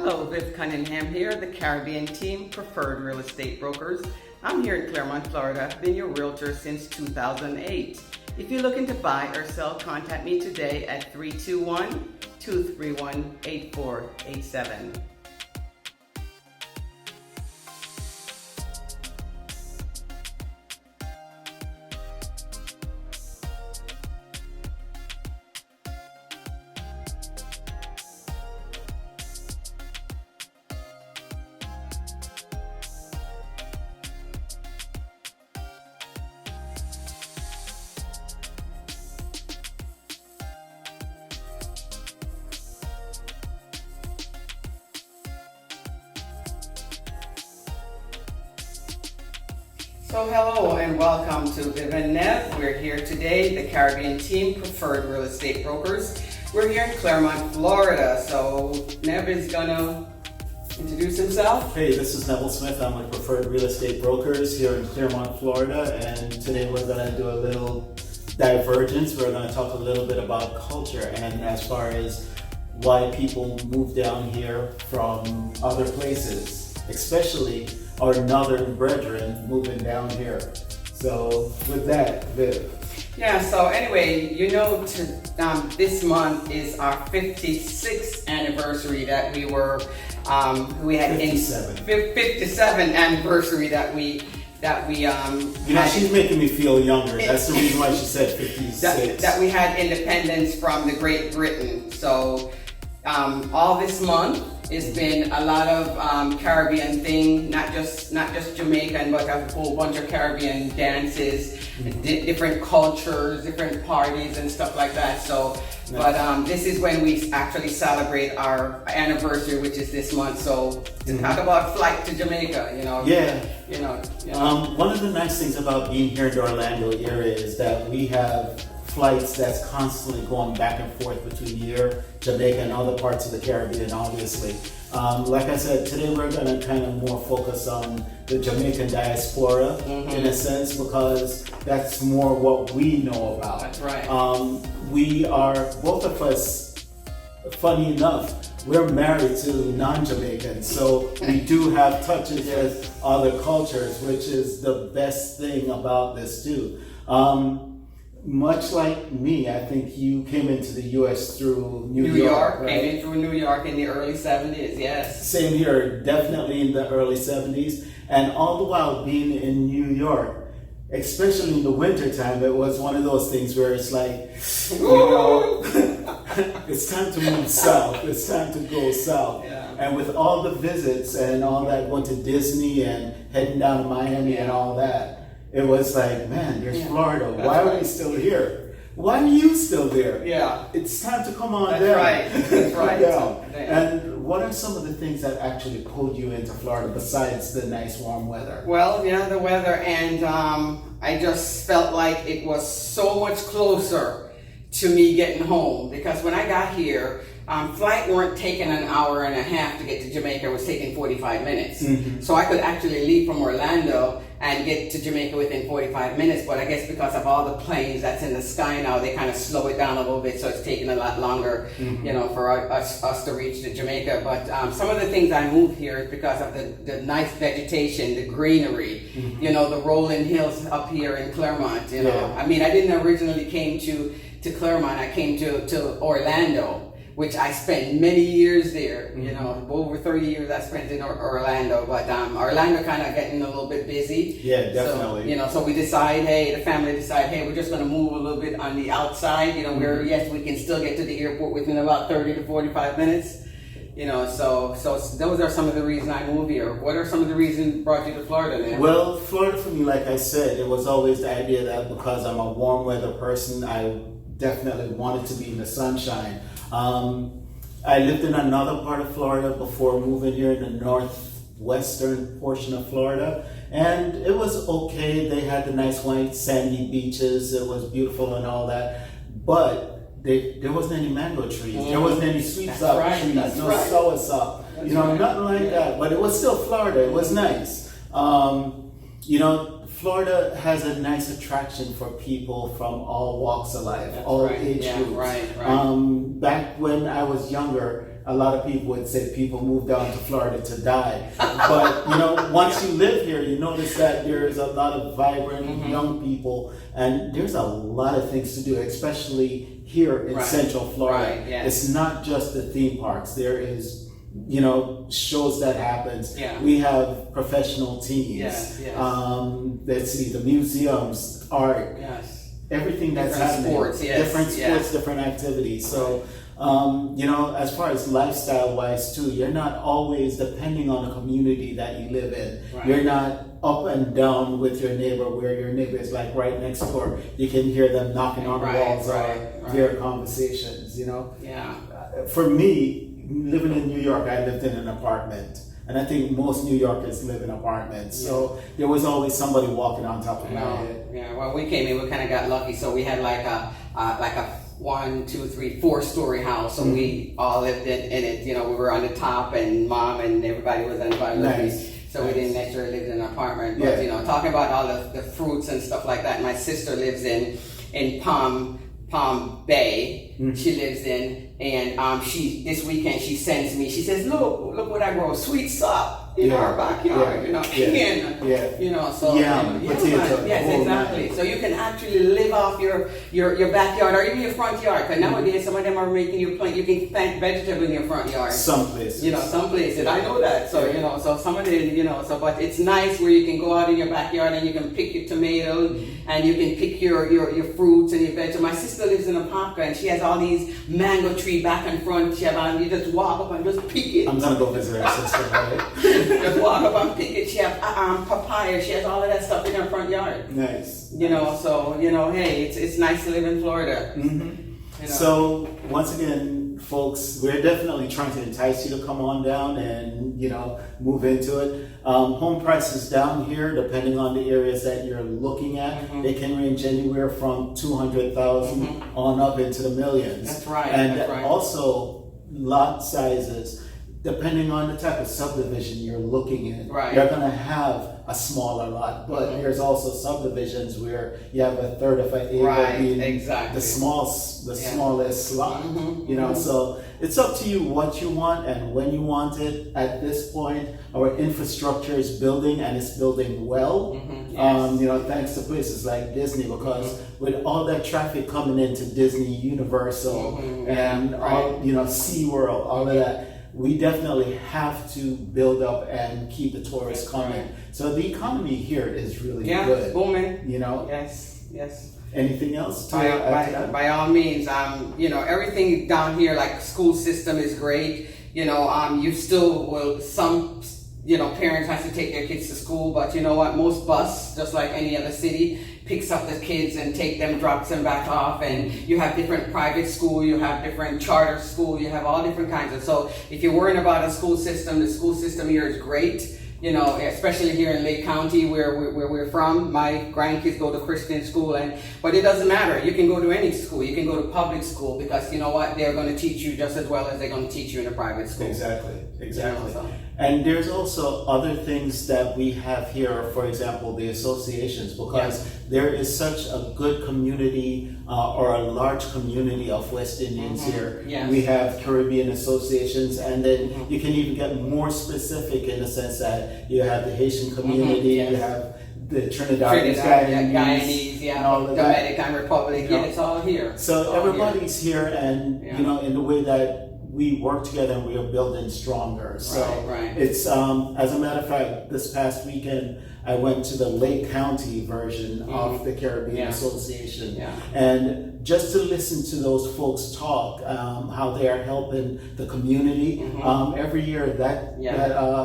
Hello, Viv Cunningham here, the Caribbean Team Preferred Real Estate Brokers. I'm here in Clermont, Florida. I've been your realtor since 2008. If you're looking to buy or sell, contact me today at 321-231-8487. So hello and welcome to Viv Nev. We're here today, the Caribbean Team Preferred Real Estate Brokers. We're here in Clermont, Florida. So Nev is gonna introduce himself. Hey, this is Neville Smith. I'm with Preferred Real Estate Brokers here in Clermont, Florida. And today we're gonna do a little divergence. We're gonna talk a little bit about culture and as far as why people move down here from other places, especially our northern brethren moving down here. So with that, Viv. Yeah, so anyway, you know, this month is our 56th anniversary that we had 57 anniversary that we you know, she's making me feel younger. That's the reason why she said 56. That we had independence from the Great Britain. So all this month, it's been a lot of Caribbean thing, not just Jamaican, but a whole bunch of Caribbean dances, different cultures, different parties and stuff like that. So, but this is when we actually celebrate our anniversary, which is this month. So to talk about flight to Jamaica, you know. Yeah. You know. One of the nice things about being here in the Orlando area is that we have flights that's constantly going back and forth between here, Jamaica, and other parts of the Caribbean, obviously. Like I said, today we're going to kind of more focus on the Jamaican diaspora in a sense, because that's more what we know about. That's right. We are, both of us, funny enough, we're married to non-Jamaicans, so we do have touches with other cultures, which is the best thing about this too. Much like me, I think you came into the U.S. through New York, right? Came in through New York in the early 70s, yes. Same here, definitely in the early 70s. And all the while being in New York, especially in the wintertime, it was one of those things where it's like, you know, it's time to move south. It's time to go south. Yeah. And with all the visits and all that, going to Disney and heading down to Miami and all that, it was like, man, there's Florida. Why are we still here? Why are you still there? Yeah. It's time to come on down. That's right. Yeah. And what are some of the things that actually pulled you into Florida besides the nice warm weather? Well, yeah, the weather, and I just felt like it was so much closer to me getting home, because when I got here, flight weren't taking an hour and a half to get to Jamaica. It was taking 45 minutes. So I could actually leave from Orlando and get to Jamaica within 45 minutes. But I guess because of all the planes that's in the sky now, they kind of slow it down a little bit. So it's taking a lot longer, you know, for us to reach to Jamaica. But some of the things I moved here is because of the nice vegetation, the greenery, you know, the rolling hills up here in Clermont, you know. I mean, I didn't originally came to Clermont. I came to Orlando, which I spent many years there, you know, over 30 years I spent in Orlando, but Orlando kind of getting a little bit busy. Yeah, definitely. So, you know, so we decide, the family decide, we're just going to move a little bit on the outside, you know, where, yes, we can still get to the airport within about 30 to 45 minutes, you know, so those are some of the reasons I moved here. What are some of the reasons brought you to Florida then? Well, Florida for me, like I said, it was always the idea that because I'm a warm weather person, I definitely wanted to be in the sunshine. I lived in another part of Florida before moving here in the northwestern portion of Florida, and it was okay. They had the nice white sandy beaches. It was beautiful and all that, but there wasn't any mango trees. There wasn't any sweet sour trees. No soursop. You know, nothing like that. But it was still Florida. It was nice. You know, Florida has a nice attraction for people from all walks of life, all age groups. Right. Back when I was younger, a lot of people would say people move down to Florida to die. But, once you live here, you notice that there's a lot of vibrant young people, and there's a lot of things to do, especially here in Central Florida. Right, yes. It's not just the theme parks. There is, shows that happens. Yeah. We have professional teams. Yes, yes. Let's see, the museums, art. Yes. Everything that's Different happening. sports, yes, Different sports, yes. different activities. So, as far as lifestyle wise too, you're not always depending on the community that you live in. Right. You're not up and down with your neighbor where your neighbor is like right next door. You can hear them knocking on the walls or hear conversations, Yeah. For me, living in New York, I lived in an apartment. And I think most New Yorkers live in apartments. So there was always somebody walking on top of my head. Yeah, well, we came in, we kind of got lucky. So we had like a 1, 2, 3, 4-story house. So we all lived in it. We were on the top, and mom and everybody was on the bottom. Nice. So we didn't necessarily live in an apartment. But, talking about all the fruits and stuff like that, my sister lives in Palm Bay. She lives in, and this weekend she sends me. She says, "Look what I grow, sweet sop in our backyard." Potato. Yes, exactly. So you can actually live off your backyard or even your front yard. Because nowadays some of them are making you plant. You can plant vegetable in your front yard. Some places. Some places. I know that. So so some of the but it's nice where you can go out in your backyard and you can pick your tomatoes and you can pick your fruits and your vegetables. My sister lives in Apopka and she has all these mango tree back and front. You just walk up and just pick it. I'm gonna go visit her sister, right? Just walk up and pick it. She has papaya. She has all of that stuff in her front yard. Nice. Hey, it's nice to live in Florida. So once again, folks, we're definitely trying to entice you to come on down and move into it. Home prices down here, depending on the areas that you're looking at, they can range anywhere from 200,000 on up into the millions. That's right. And also lot sizes. Depending on the type of subdivision you're looking at, you're going to have a smaller lot. But there's also subdivisions where you have a third of an acre being the smallest lot. So it's up to you what you want and when you want it. At this point, our infrastructure is building and it's building well. Thanks to places like Disney, because with all that traffic coming into Disney, Universal, and all SeaWorld, all of that. We definitely have to build up and keep the tourists coming. So the economy here is really good. Booming. Yes. Anything else? By all means, everything down here, like school system is great. You still will, some parents have to take their kids to school, but you know what? Most bus, just like any other city, picks up the kids and drops them back off. And you have different private school, you have different charter school, you have all different kinds of. So if you're worrying about a school system, the school system here is great. Especially here in Lake County where we're from. My grandkids go to Christian school, but it doesn't matter. You can go to any school. You can go to public school because you know what? They're going to teach you just as well as they're going to teach you in a private school. Exactly. And there's also other things that we have here, for example, the associations, because there is such a good community or a large community of West Indians here. Yes. We have Caribbean associations, and then you can even get more specific in the sense that you have the Haitian community, you have the Trinidadians, Guyanese, Dominican Republic, it's all here. So everybody's here, and in the way that we work together and we are building stronger. So it's, as a matter of fact, this past weekend, I went to the Lake County version of the Caribbean Association. And just to listen to those folks talk, how they are helping the community. Every year that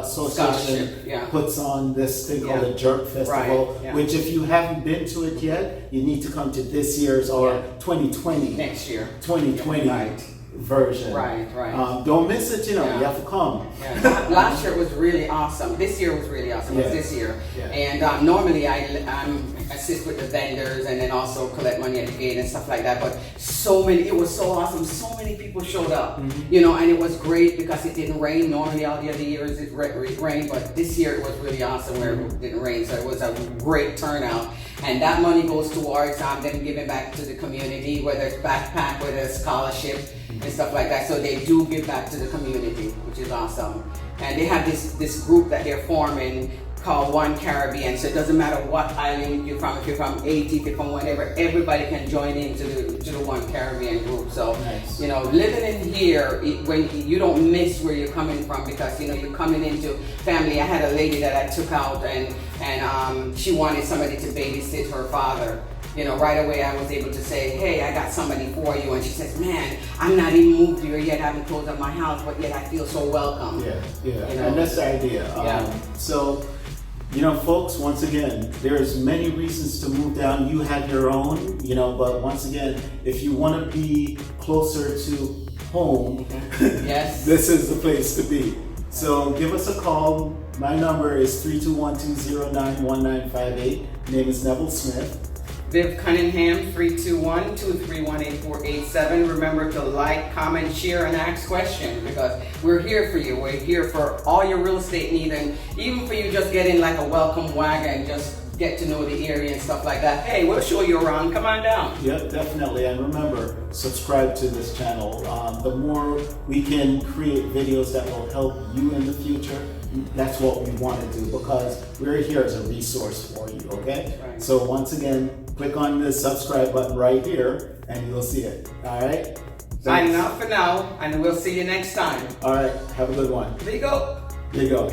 association puts on this thing called the Jerk Festival, which if you haven't been to it yet, you need to come to this year's or 2020. Next year. 2020. Version. Don't miss it, you have to come. Last year was really awesome. This year was really awesome. It was this year. And normally I assist with the vendors and then also collect money at the gate and stuff like that. But it was so awesome. So many people showed up, and it was great because it didn't rain. Normally all the other years it rained, but this year it was really awesome where it didn't rain. So it was a great turnout. And that money goes towards them giving back to the community, whether it's backpack, whether it's scholarship. and stuff like that. So they do give back to the community, which is awesome. And they have this group that they're forming called One Caribbean. So it doesn't matter what island you're from, if you're from Haiti, if you're from whatever, everybody can join into the One Caribbean group. So, nice. you know, living in here, when you don't miss where you're coming from, because, you know, you're coming into family. I had a lady that I took out and she wanted somebody to babysit her father. You know, right away I was able to say, hey, I got somebody for you. And she says, man, I'm not even moved here yet. I haven't closed up my house, but yet I feel so welcome. Yeah. You know? And that's the idea. So, you know, folks, once again, there's many reasons to move down. You have your own, you know, but once again, if you want to be closer to home, yes, this is the place to be. So give us a call. My number is 321-209-1958. Name is Neville Smith. Viv Cunningham, 321-231-8487. Remember to like, comment, share, and ask questions, because we're here for you. We're here for all your real estate needs, and even for you just getting like a welcome wagon, just get to know the area and stuff like that. Hey, we'll show you around. Come on down. Yep, definitely. And remember, subscribe to this channel. The more we can create videos that will help you in the future, that's what we want to do, because we're here as a resource for you, okay? Right. So once again, click on the subscribe button right here and you'll see it. All right? Signing off for now, and we'll see you next time. All right. Have a good one. There you go. There you go.